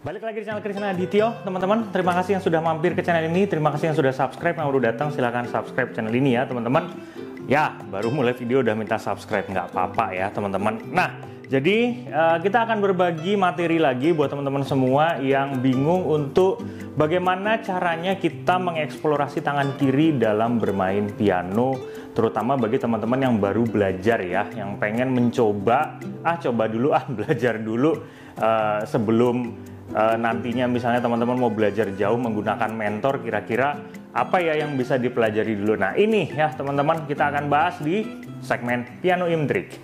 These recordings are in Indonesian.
Balik lagi di channel Krisna Adityo, teman-teman. Terima kasih yang sudah mampir ke channel ini. Terima kasih yang sudah subscribe, yang baru datang silahkan subscribe channel ini ya, teman-teman. Ya, baru mulai video udah minta subscribe, nggak apa-apa ya, teman-teman. Nah, jadi kita akan berbagi materi lagi buat teman-teman semua yang bingung untuk bagaimana caranya kita mengeksplorasi tangan kiri dalam bermain piano, terutama bagi teman-teman yang baru belajar ya, yang pengen mencoba, coba dulu belajar dulu sebelum nantinya misalnya teman-teman mau belajar jauh menggunakan mentor, kira-kira apa ya yang bisa dipelajari dulu. Nah ini ya teman-teman, kita akan bahas di segmen Piano Imtrik.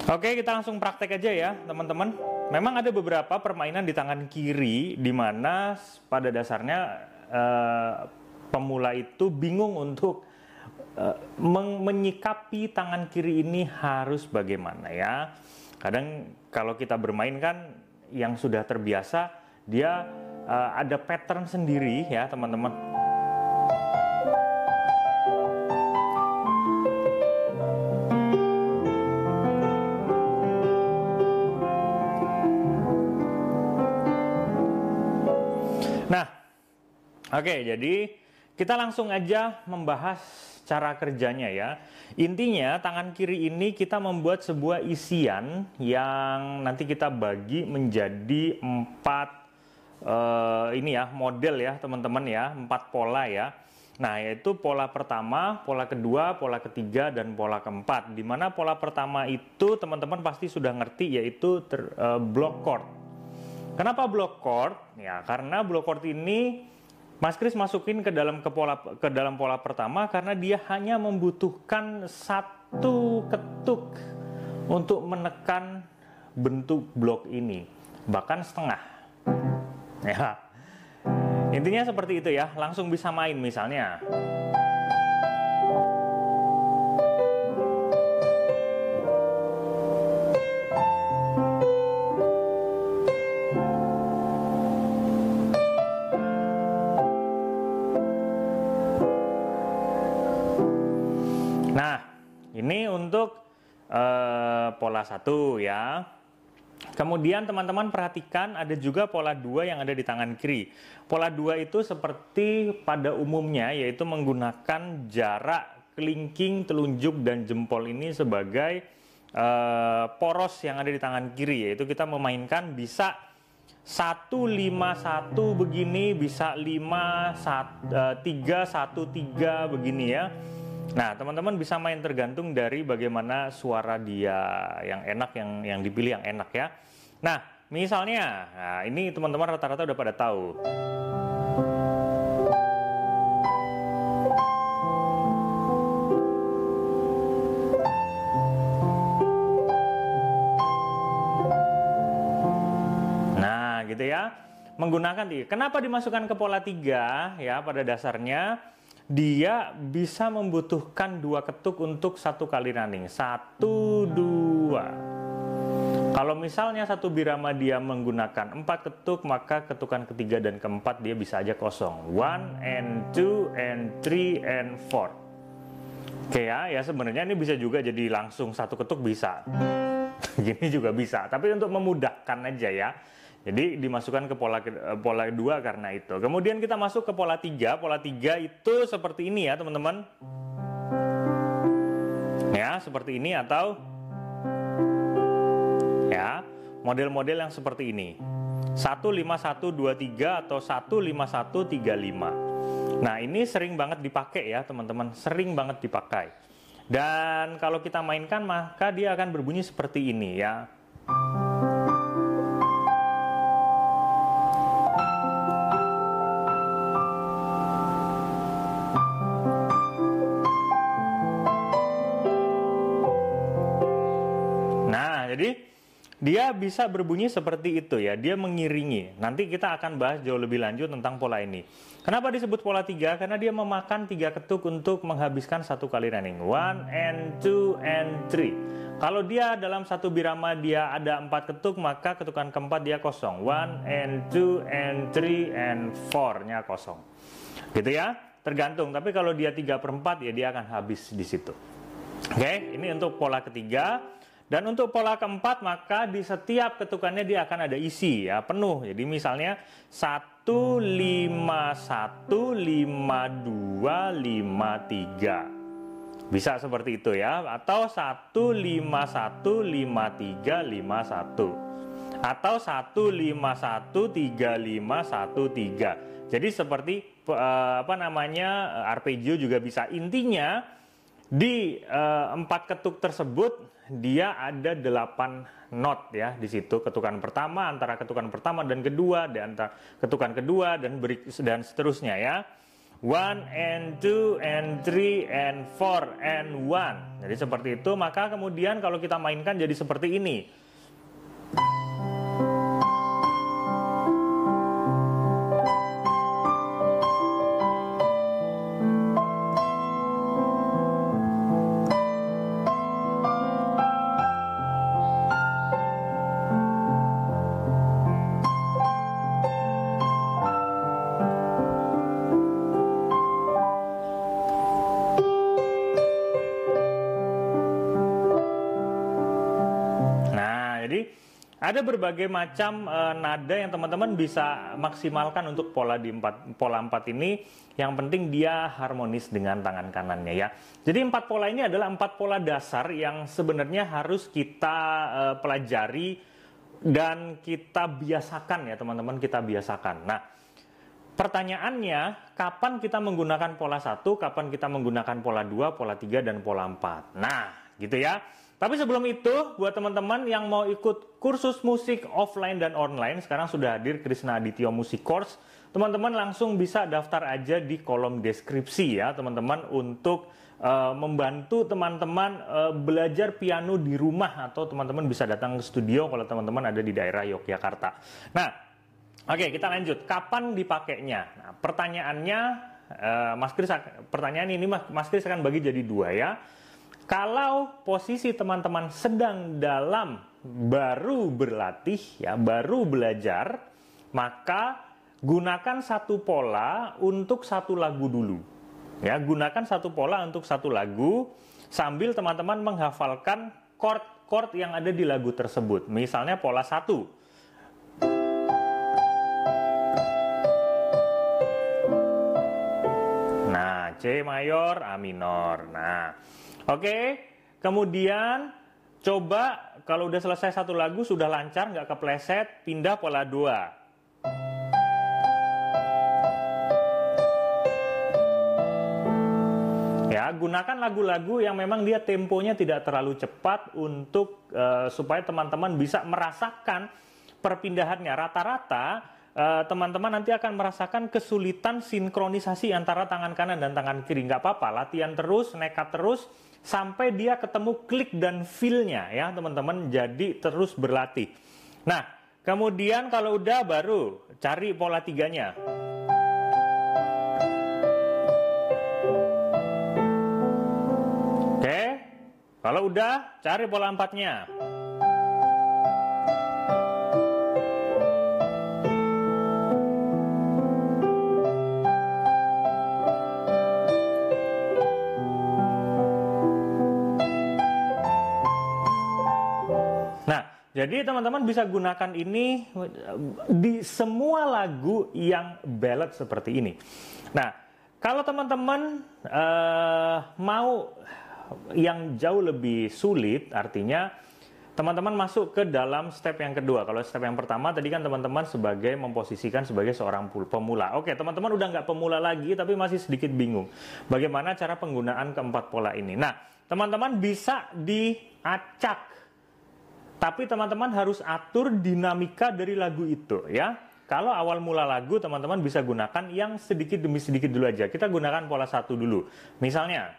Oke, kita langsung praktek aja ya teman-teman. Memang ada beberapa permainan di tangan kiri di mana pada dasarnya pemula itu bingung untuk menyikapi tangan kiri ini harus bagaimana ya. Kadang kalau kita bermain kan yang sudah terbiasa dia ada pattern sendiri ya teman-teman. Nah, oke, jadi kita langsung aja membahas cara kerjanya ya. Intinya tangan kiri ini kita membuat sebuah isian yang nanti kita bagi menjadi 4 ini ya, model ya teman-teman ya, 4 pola ya. Nah, yaitu pola pertama, pola kedua, pola ketiga, dan pola keempat. Dimana pola pertama itu teman-teman pasti sudah ngerti, yaitu block chord. Kenapa block chord? Ya, karena block chord ini Mas Kris masukin ke dalam pola pertama karena dia hanya membutuhkan 1 ketuk untuk menekan bentuk blok ini, bahkan setengah. Ya. Intinya seperti itu ya, langsung bisa main misalnya. Nah, ini untuk pola 1 ya. Kemudian teman-teman perhatikan ada juga pola 2 yang ada di tangan kiri. Pola 2 itu seperti pada umumnya, yaitu menggunakan jarak kelingking, telunjuk, dan jempol ini sebagai poros yang ada di tangan kiri. Yaitu kita memainkan bisa 1-5-1 begini, bisa 5-3-1-3 begini ya. Nah, teman-teman bisa main tergantung dari bagaimana suara dia yang enak, yang dipilih yang enak ya. Nah, misalnya, nah ini teman-teman rata-rata udah pada tahu. Nah, gitu ya. Menggunakan kenapa dimasukkan ke pola 3 ya, pada dasarnya dia bisa membutuhkan 2 ketuk untuk 1 kali running. 1, 2. Kalau misalnya 1 birama dia menggunakan 4 ketuk, maka ketukan ketiga dan keempat dia bisa aja kosong. 1 and 2 and 3 and 4. Oke ya sebenarnya ini bisa juga jadi langsung 1 ketuk bisa. Gini juga bisa, tapi untuk memudahkan aja ya. Jadi dimasukkan ke pola 2 karena itu. Kemudian kita masuk ke pola 3. Pola 3 itu seperti ini ya teman-teman. Ya, seperti ini atau ya, model-model yang seperti ini. 1-5-1-2-3 atau 1-5-1-3-5. Nah, ini sering banget dipakai ya teman-teman. Sering banget dipakai. Dan kalau kita mainkan maka dia akan berbunyi seperti ini ya. Jadi dia bisa berbunyi seperti itu ya, dia mengiringi. Nanti kita akan bahas jauh lebih lanjut tentang pola ini. Kenapa disebut pola 3? Karena dia memakan 3 ketuk untuk menghabiskan 1 kali running. 1 and 2 and 3. Kalau dia dalam 1 birama dia ada 4 ketuk, maka ketukan keempat dia kosong. 1 and 2 and 3 and 4-nya kosong. Gitu ya. tergantung. Tapi kalau dia 3/4 ya dia akan habis di situ. Oke, ini untuk pola ketiga. Dan untuk pola keempat, maka di setiap ketukannya dia akan ada isi ya, penuh. Jadi misalnya 1, 5, 1, 5, 2, 5, 3. Bisa seperti itu ya. Atau 1, 5, 1, 5, 3, 5, 1. Atau 1, 5, 1, 3, 5, 1, 3. Jadi seperti arpeggio juga bisa. Intinya di 4 ketuk tersebut dia ada 8 not ya di situ, ketukan pertama, antara ketukan pertama dan kedua, dan antara ketukan kedua dan seterusnya ya. 1 and 2 and 3 and 4 and 1. Jadi seperti itu. Maka kemudian kalau kita mainkan jadi seperti ini. Ada berbagai macam nada yang teman-teman bisa maksimalkan untuk pola 4 ini. Yang penting dia harmonis dengan tangan kanannya ya. Jadi 4 pola ini adalah 4 pola dasar yang sebenarnya harus kita pelajari dan kita biasakan ya teman-teman, kita biasakan. Nah, pertanyaannya, kapan kita menggunakan pola 1, kapan kita menggunakan pola 2, pola 3, dan pola 4. Nah, gitu ya. Tapi sebelum itu, buat teman-teman yang mau ikut kursus musik offline dan online, sekarang sudah hadir Krisna Adityo Music Course. Teman-teman langsung bisa daftar aja di kolom deskripsi ya, teman-teman, untuk membantu teman-teman belajar piano di rumah, atau teman-teman bisa datang ke studio kalau teman-teman ada di daerah Yogyakarta. Nah, oke, kita lanjut. Kapan dipakainya? Nah, pertanyaannya, pertanyaan ini Mas Kris akan bagi jadi 2 ya. Kalau posisi teman-teman sedang dalam baru berlatih ya, baru belajar, maka gunakan satu pola untuk satu lagu dulu. Ya, gunakan satu pola untuk satu lagu sambil teman-teman menghafalkan chord-chord yang ada di lagu tersebut. Misalnya pola 1. Nah, C mayor, A minor. Nah, oke, kemudian coba kalau udah selesai satu lagu, sudah lancar, nggak kepleset, pindah pola 2. Ya, gunakan lagu-lagu yang memang dia temponya tidak terlalu cepat untuk supaya teman-teman bisa merasakan perpindahannya. Rata-rata teman-teman nanti akan merasakan kesulitan sinkronisasi antara tangan kanan dan tangan kiri. Nggak apa-apa, latihan terus, nekat terus, sampai dia ketemu klik dan feel-nya ya teman-teman. Jadi terus berlatih. Nah, kemudian kalau udah baru cari pola 3-nya. Oke, kalau udah cari pola 4-nya. Jadi teman-teman bisa gunakan ini di semua lagu yang ballad seperti ini. Nah, kalau teman-teman mau yang jauh lebih sulit, artinya teman-teman masuk ke dalam step yang kedua. Kalau step yang pertama tadi kan teman-teman memposisikan sebagai seorang pemula. Oke, teman-teman udah nggak pemula lagi tapi masih sedikit bingung bagaimana cara penggunaan keempat pola ini. Nah, teman-teman bisa diacak. Tapi teman-teman harus atur dinamika dari lagu itu ya. Kalau awal mula lagu teman-teman bisa gunakan yang sedikit demi sedikit dulu aja. Kita gunakan pola 1 dulu. Misalnya.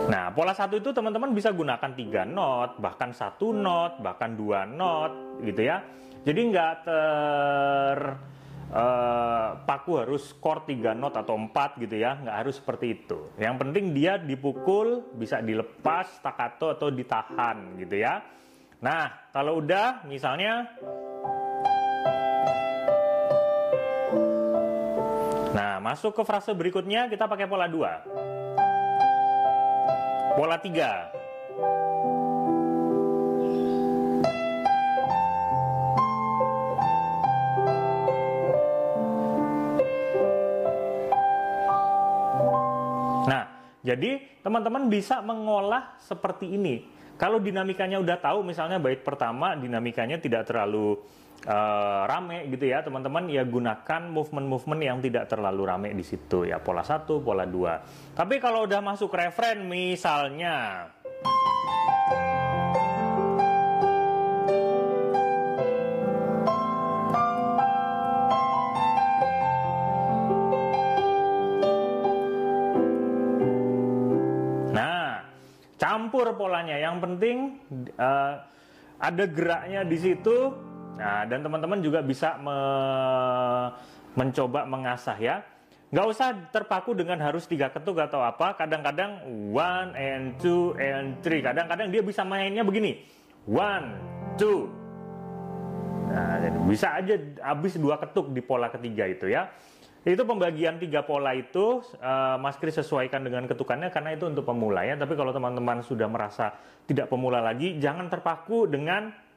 Nah, pola 1 itu teman-teman bisa gunakan 3 not, bahkan 1 not, bahkan 2 not gitu ya. Jadi nggak paku harus chord 3 not atau 4 gitu ya, nggak harus seperti itu. Yang penting dia dipukul, bisa dilepas, staccato atau ditahan gitu ya. Nah, kalau udah misalnya masuk ke frase berikutnya kita pakai pola 2. Pola 3. Nah, jadi teman-teman bisa mengolah seperti ini. Kalau dinamikanya udah tahu, misalnya bait pertama dinamikanya tidak terlalu rame gitu ya, teman-teman ya gunakan movement-movement yang tidak terlalu rame di situ ya, pola 1, pola 2. Tapi kalau udah masuk refren misalnya campur polanya, yang penting ada geraknya di situ. Nah, dan teman-teman juga bisa mencoba mengasah ya. Nggak usah terpaku dengan harus 3 ketuk atau apa. Kadang-kadang 1 and 2 and 3. Kadang-kadang dia bisa mainnya begini. 1, 2. Nah, jadi bisa aja habis 2 ketuk di pola ketiga itu ya. Itu pembagian 3 pola itu Mas Kris sesuaikan dengan ketukannya karena itu untuk pemula ya. Tapi kalau teman-teman sudah merasa tidak pemula lagi, jangan terpaku dengan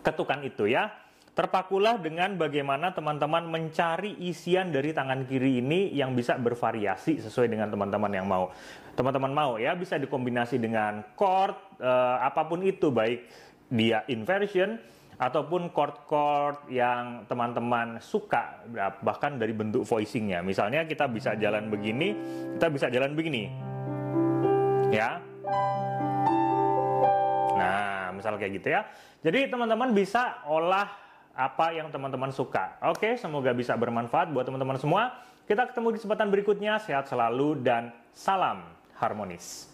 ketukan itu ya. Terpakulah dengan bagaimana teman-teman mencari isian dari tangan kiri ini yang bisa bervariasi sesuai dengan teman-teman yang mau. Teman-teman mau ya, bisa dikombinasi dengan chord apapun itu, baik dia inversion ataupun chord-chord yang teman-teman suka, bahkan dari bentuk voicingnya. Misalnya kita bisa jalan begini, kita bisa jalan begini ya. Nah, misal kayak gitu ya. Jadi teman-teman bisa olah apa yang teman-teman suka. Oke, semoga bisa bermanfaat buat teman-teman semua. Kita ketemu di kesempatan berikutnya. Sehat selalu dan salam harmonis.